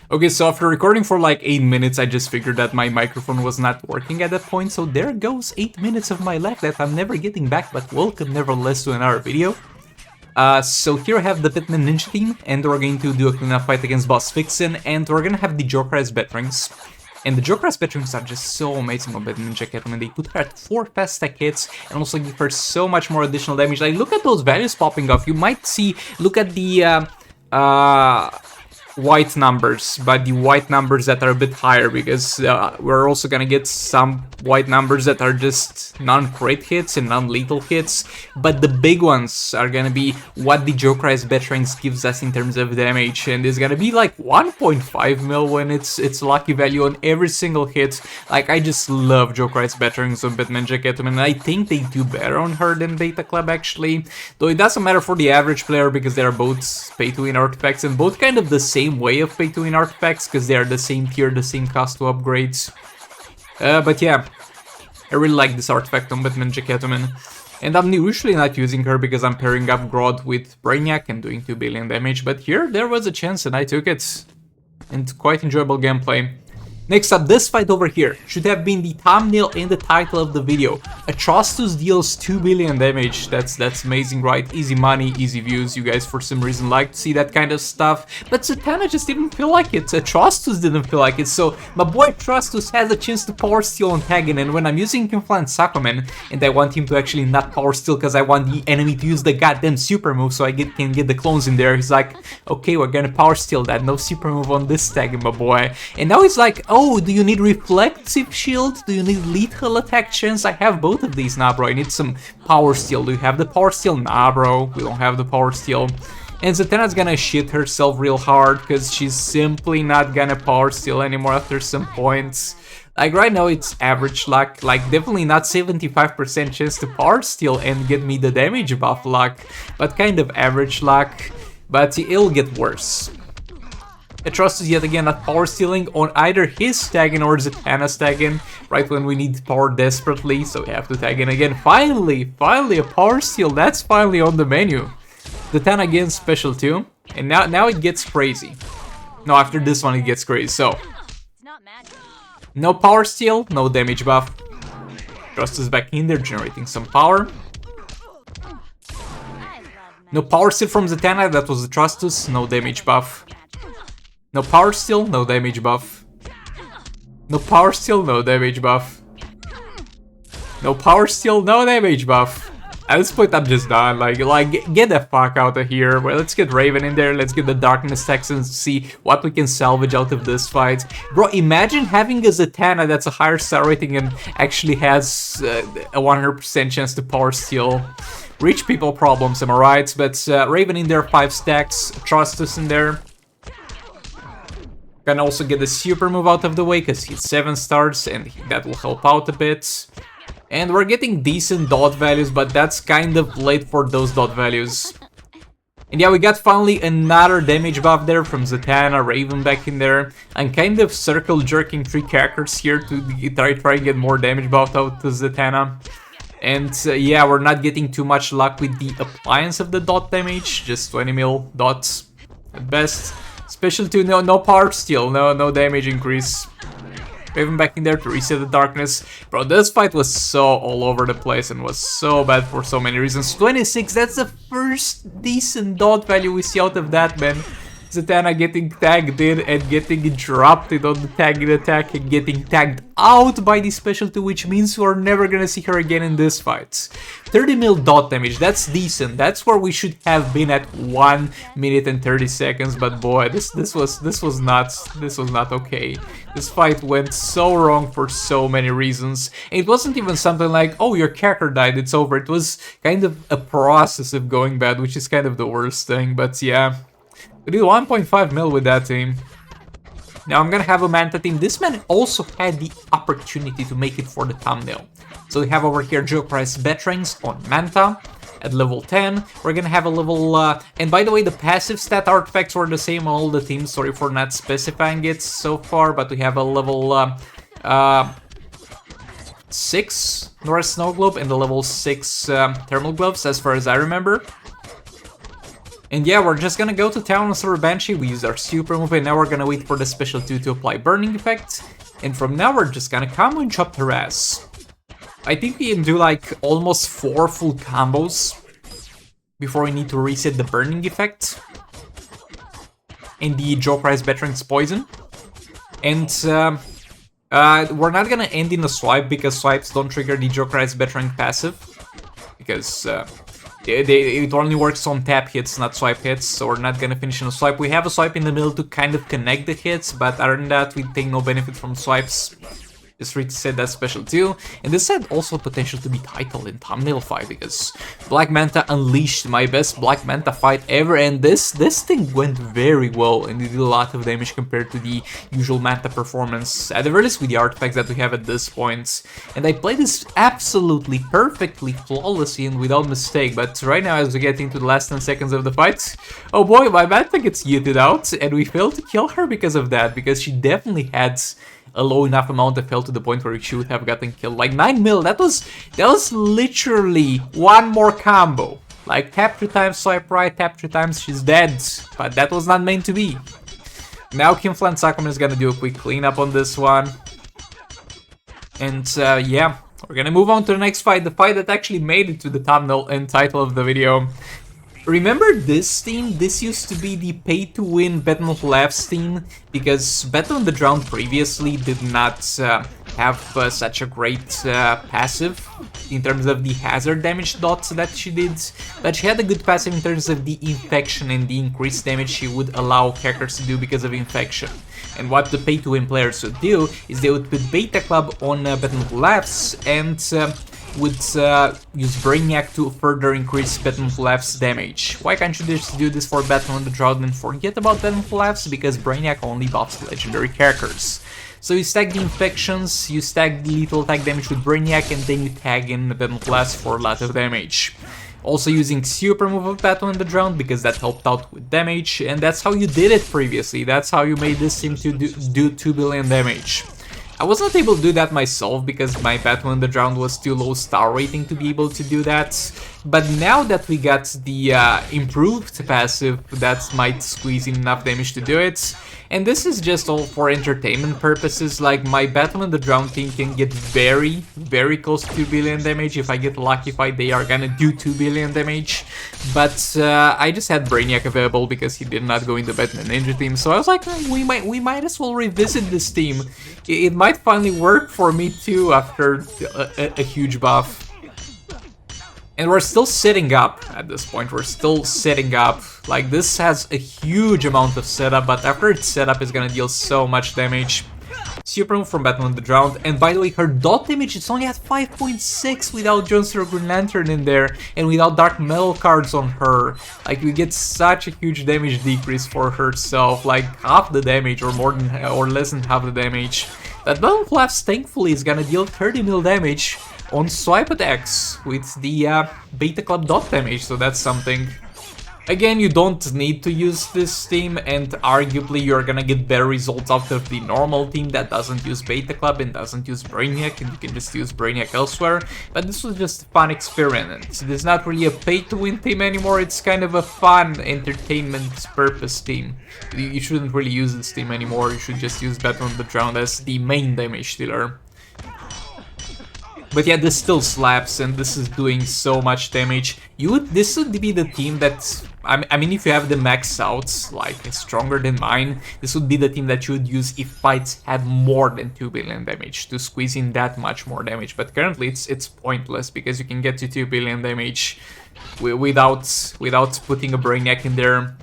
Okay, so after recording for like 8 minutes, I just figured that my microphone was not working at that point, so there goes 8 minutes of my life that I'm never getting back, but welcome nevertheless to another video. So here I have the Pitman Ninja team, and we're going to do a cleanup fight against boss Vixen, and we're gonna have the Joker as veterans. And the Joker as veterans are just so amazing on Pitman Ninja Catwoman. They put her at 4 fast attack hits, and also give her so much more additional damage. Like, look at those values popping off. You might see, look at the, white numbers, but the white numbers that are a bit higher, because we're also gonna get some white numbers that are just non-crit hits and non-lethal hits, but the big ones are gonna be what the Joker as veterans gives us in terms of damage, and it's gonna be like 1.5 mil when it's lucky value on every single hit. Like, I just love Joker as veterans on Batman Catwoman, and I think they do better on her than Beta Club actually, though it doesn't matter for the average player because they are both pay-to-win artifacts and both kind of the same way of pay-to-win artifacts because they are the same tier, the same cost to upgrades. But yeah, I really like this artifact on Batman Catwoman, and I'm usually not using her because I'm pairing up Grodd with Brainiac and doing 2 billion damage, but here there was a chance and I took it, and quite enjoyable gameplay. Next up, this fight over here should have been the thumbnail and the title of the video. Atrocitus deals 2 billion damage. That's amazing, right? Easy money, easy views. You guys for some reason like to see that kind of stuff, but Zatanna just didn't feel like it. Atrocitus didn't feel like it, so my boy Atrocitus has a chance to power steal on Taggin, and when I'm using Conflant Sakoman and I want him to actually not power steal because I want the enemy to use the goddamn super move so I can get the clones in there, he's like, okay, we're gonna power steal that, no super move on this Taggin, my boy. And now he's like, oh, do you need reflective shield? Do you need lethal attack chance? I have both of these. Nah, bro, I need some power steal. Do you have the power steal? Nah, bro, we don't have the power steal. And Zatanna's gonna shit herself real hard because she's simply not gonna power steal anymore after some points. Like, right now it's average luck, like definitely not 75% chance to power steal and get me the damage buff luck, but kind of average luck, but it'll get worse. Atrocitus yet again not power stealing on either his tag-in or Zatanna's tag-in, right when we need power desperately, so we have to tag in again. Finally a power steal, that's finally on the menu. Zatanna again special too, and now it gets crazy. No, after this one it gets crazy, so no power steal, no damage buff. Atrocitus back in there, generating some power. No power steal from Zatanna, that was Atrocitus, no damage buff. No power steal, no damage buff. No power steal, no damage buff. No power steal, no damage buff. At this point I'm just done, like get the fuck out of here. Well, let's get Raven in there, let's get the Darkness Texans to see what we can salvage out of this fight. Bro, imagine having a Zatanna that's a higher star rating and actually has a 100% chance to power steal. Rich people problems, am I right? But Raven in there, 5 stacks, Atrocitus in there. Can also get the super move out of the way because he's 7 stars and that will help out a bit. And we're getting decent dot values, but that's kind of late for those dot values. And yeah, we got finally another damage buff there from Zatanna, Raven back in there. I'm kind of circle jerking 3 characters here to try and get more damage buff out to Zatanna. And yeah, we're not getting too much luck with the appliance of the dot damage, just 20 mil dots at best. Special 2, no power steal, no damage increase. Raven back in there to reset the darkness. Bro, this fight was so all over the place and was so bad for so many reasons. 26, that's the first decent dot value we see out of that, man. Zatanna getting tagged in and getting interrupted on the tagging attack and getting tagged out by the special 2, which means we're never gonna see her again in this fight. 30 mil dot damage, that's decent. That's where we should have been at 1 minute and 30 seconds. But boy, this was not okay. This fight went so wrong for so many reasons. And it wasn't even something like, oh, your character died, it's over. It was kind of a process of going bad, which is kind of the worst thing. But yeah, we did 1.5 mil with that team. Now I'm gonna have a Manta team. This man also had the opportunity to make it for the thumbnail. So we have over here Joker as veterans on Manta at level 10. We're gonna have a level... and by the way, the passive stat artifacts were the same on all the teams. Sorry for not specifying it so far, but we have a level 6 North Snow Globe and the level 6 Thermal Gloves, as far as I remember. And yeah, we're just gonna go to town on Silver Banshee, we use our super move, and now we're gonna wait for the special 2 to apply burning effect. And from now we're just gonna combo and chop her ass. I think we can do like almost 4 full combos before we need to reset the burning effect. And the Jokerized Veteran's poison. And we're not gonna end in a swipe because swipes don't trigger the Jokerized Veteran passive. Because it only works on tap hits, not swipe hits, so we're not gonna finish in a swipe. We have a swipe in the middle to kind of connect the hits, but other than that, we take no benefit from swipes. Just reset that special too. And this had also potential to be title in thumbnail fight because Black Manta unleashed my best Black Manta fight ever, and this thing went very well and it did a lot of damage compared to the usual Manta performance, at the very least with the artifacts that we have at this point. And I played this absolutely perfectly, flawlessly and without mistake, but right now as we get into the last 10 seconds of the fight, oh boy, my Manta gets yeeted out and we failed to kill her because of that, because she definitely had a low enough amount of health to the point where she would have gotten killed. Like 9 mil, that was literally one more combo. Like tap 3 times, swipe right, tap 3 times, she's dead. But that was not meant to be. Now Kimflan Sakuman is gonna do a quick cleanup on this one. And yeah, we're gonna move on to the next fight, the fight that actually made it to the thumbnail and title of the video. Remember this team? This used to be the pay-to-win Battle Laughs team, because Battle on the Drowned previously did not have such a great passive in terms of the hazard damage dots that she did, but she had a good passive in terms of the infection and the increased damage she would allow characters to do because of infection. And what the pay-to-win players would do is they would put Beta Club on Battle Laughs and would use Brainiac to further increase Battle Laughs damage. Why can't you just do this for Battle on the Drought and forget about Battle Laughs? Because Brainiac only buffs legendary characters. So you stack the infections, you stack the lethal attack damage with Brainiac, and then you tag in the Battle Laughs for a lot of damage. Also using super move of Battle on the Drowned because that helped out with damage, and that's how you did it previously. That's how you made this team to do 2 billion damage. I was not able to do that myself because my Battle on the Drowned was too low star rating to be able to do that. But now that we got the improved passive, that might squeeze in enough damage to do it. And this is just all for entertainment purposes. Like, my Battle on the Drowned team can get very, very close to 2 billion damage. If I get lucky fight, they are gonna do 2 billion damage. But I just had Brainiac available because he did not go in the Batman Ninja team. So I was like, we might as well revisit this team. It might finally work for me too after a huge buff. And we're still setting up at this point, we're still setting up. Like, this has a huge amount of setup, but after it's set up, it's gonna deal so much damage. Super move from Batman on the Drowned, and by the way, her dot damage is only at 5.6 without Johnson or Green Lantern in there, and without Dark Metal cards on her. Like, we get such a huge damage decrease for herself, like half the damage, or more than, or less than half the damage. That Battle Laughs, thankfully, is gonna deal 30 mil damage on swipe attacks with the Beta Club dot damage, so that's something. Again, you don't need to use this team, and arguably you're gonna get better results out of the normal team that doesn't use Beta Club and doesn't use Brainiac, and you can just use Brainiac elsewhere. But this was just a fun experiment. This is not really a pay-to-win team anymore, it's kind of a fun entertainment purpose team. You shouldn't really use this team anymore, you should just use Battle on the Drowned as the main damage dealer. But yeah, this still slaps, and this is doing so much damage. This would be the team that, I mean, if you have the max outs, like, stronger than mine, this would be the team that you would use if fights had more than 2 billion damage, to squeeze in that much more damage. But currently it's pointless, because you can get to 2 billion damage without putting a Brainiac in there.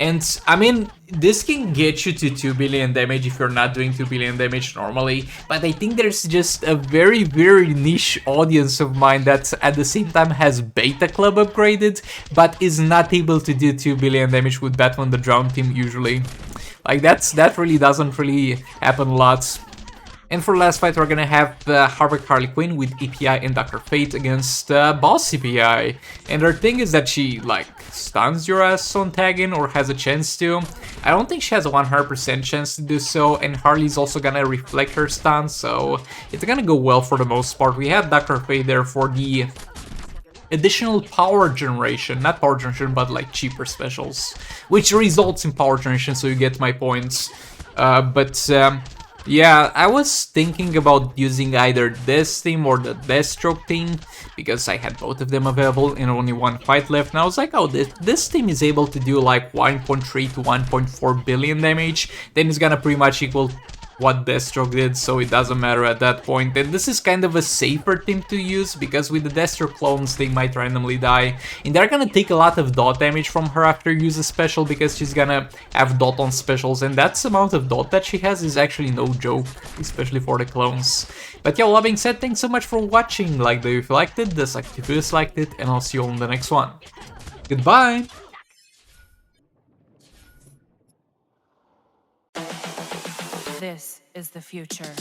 And, I mean, this can get you to 2 billion damage if you're not doing 2 billion damage normally, but I think there's just a very, very niche audience of mine that at the same time has Beta Club upgraded, but is not able to do 2 billion damage with Batman on the Drowned team usually. Like, that really doesn't really happen a lot. And for last fight, we're gonna have Harley Quinn with EPI and Dr. Fate against Boss EPI. And her thing is that she, like, stuns your ass on tagging, or has a chance to. I don't think she has a 100% chance to do so, and Harley's also gonna reflect her stun, so it's gonna go well for the most part. We have Dr. Fate there for the additional power generation, not power generation, but like cheaper specials, which results in power generation, so you get my points. Yeah, I was thinking about using either this team or the Deathstroke team, because I had both of them available and only one fight left, and I was like, oh, this team is able to do like 1.3 to 1.4 billion damage, then it's gonna pretty much equal what Deathstroke did, so it doesn't matter at that point. And this is kind of a safer team to use, because with the Deathstroke clones they might randomly die, and they're gonna take a lot of dot damage from her after you use a special, because she's gonna have dot on specials, and that amount of dot that she has is actually no joke, especially for the clones. But yeah, all that being said, thanks so much for watching. Like the if you liked it, dislike if you disliked it, and I'll see you all in the next one. Goodbye! This is the future.